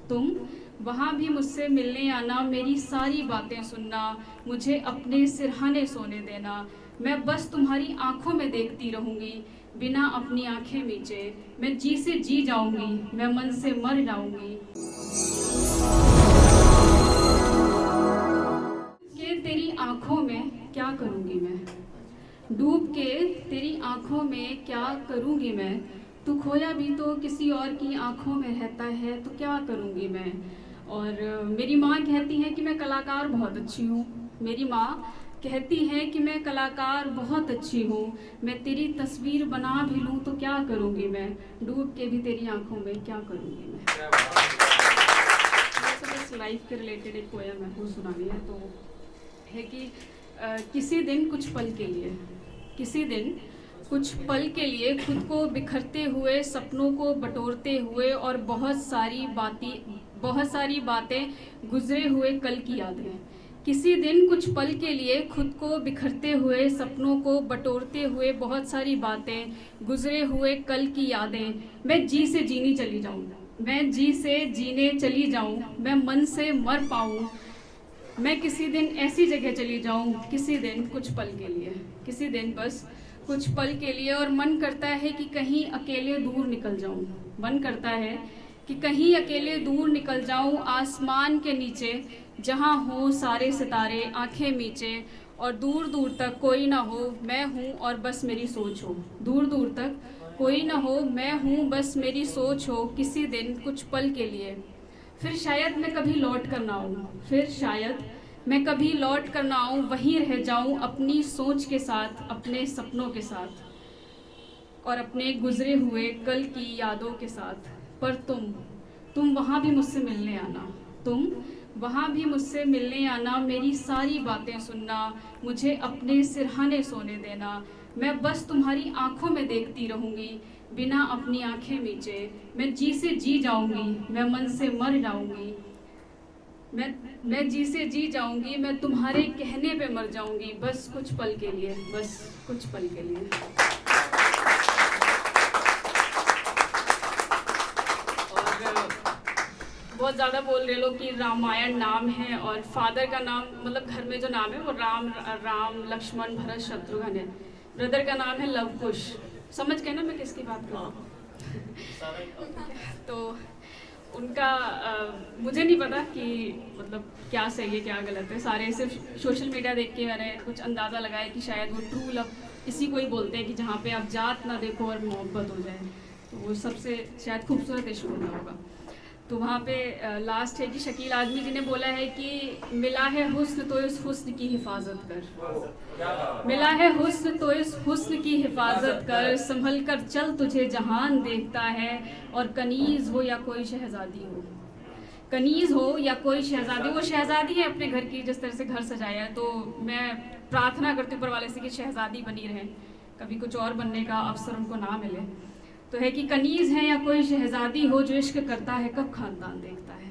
तुम वहाँ भी मुझसे मिलने आना, मेरी सारी बातें सुनना, मुझे अपने सिरहाने सोने देना। मैं बस तुम्हारी आंखों में देखती रहूँगी, बिना अपनी आंखें मीचे। मैं जी से जी जाऊँगी, मैं मन से मर जाऊँगी। के तेरी आंखों में क्या करूँगी मैं, डूब के तेरी आंखों में क्या करूँगी मैं। तू खोया भी तो किसी और की आंखों में रहता है, तो क्या करूँगी मैं। और मेरी माँ कहती है कि मैं कलाकार बहुत अच्छी हूँ। मेरी माँ कहती है कि मैं कलाकार बहुत अच्छी हूँ। मैं तेरी तस्वीर बना भी लूँ तो क्या करूँगी मैं, डूब के भी तेरी आंखों में क्या करूँगी मैं। बस लाइफ के रिलेटेड एक पोएम है, वो सुनानी है। तो है कि किसी दिन कुछ पल के लिए, किसी दिन कुछ पल के लिए खुद को बिखरते हुए, सपनों को बटोरते हुए और बहुत सारी बातें, गुजरे हुए कल की यादें। किसी दिन कुछ पल के लिए खुद को बिखरते हुए, सपनों को बटोरते हुए, बहुत सारी बातें, गुजरे हुए कल की यादें। मैं जी से जीनी चली जाऊँ, मैं जी से जीने चली जाऊँ, मैं मन से मर पाऊँ। मैं किसी दिन ऐसी जगह चली जाऊं, किसी दिन कुछ पल के लिए, किसी दिन बस कुछ पल के लिए। और मन करता है कि कहीं अकेले दूर निकल जाऊं, मन करता है कि कहीं अकेले दूर निकल जाऊं, आसमान के नीचे जहां हो सारे सितारे आंखें मीचे। और दूर दूर तक कोई ना हो, मैं हूँ और बस मेरी सोच हो। दूर दूर तक कोई ना हो, मैं हूँ बस मेरी सोच हो, किसी दिन कुछ पल के लिए। फिर शायद मैं कभी लौट कर ना आऊँ, फिर शायद मैं कभी लौट कर ना आऊँ, वहीं रह जाऊँ अपनी सोच के साथ, अपने सपनों के साथ और अपने गुजरे हुए कल की यादों के साथ। पर तुम वहाँ भी मुझसे मिलने आना, तुम वहाँ भी मुझसे मिलने आना, मेरी सारी बातें सुनना, मुझे अपने सिरहाने सोने देना। मैं बस तुम्हारी आंखों में देखती रहूँगी, बिना अपनी आंखें मीचे। मैं जी से जी जाऊँगी, मैं मन से मर जाऊँगी। मैं जी से जी जाऊँगी, मैं तुम्हारे कहने पे मर जाऊँगी, बस कुछ पल के लिए, बस कुछ पल के लिए। बहुत ज़्यादा बोल रहे लोग कि रामायण नाम है और फादर का नाम, मतलब घर में जो नाम है वो राम लक्ष्मण भरत शत्रुघ्न है। ब्रदर का नाम है लव कुश। समझ गए ना मैं किसकी बात कर रहा हूँ। तो उनका मुझे नहीं पता कि मतलब क्या सही है क्या गलत है। सारे सिर्फ सोशल मीडिया देख के मैंने कुछ अंदाज़ा लगाया कि शायद वो ट्रू लव इसी को ही बोलते हैं कि जहाँ पे आप जात ना देखो और मोहब्बत हो जाए, तो वो सबसे शायद खूबसूरत इश्क होता होगा। तो वहाँ पे लास्ट है कि शकील आजमी जी ने बोला है कि मिला है हुस्न तो इस हुस्न की हिफाजत कर, मिला है हुस्न तो इस हुस्न की हिफाजत कर, संभल कर चल तुझे जहान देखता है। और कनीज़ हो या कोई शहजादी हो, कनीज़ हो या कोई शहजादी, वो शहजादी है अपने घर की, जिस तरह से घर सजाया है। तो मैं प्रार्थना करती हूँ ऊपर वाले से कि शहजादी बनी रहें, कभी कुछ और बनने का अवसर उनको ना मिले। तो है कि कनीज़ है या कोई शहजादी हो, जो इश्क करता है कब खानदान देखता है।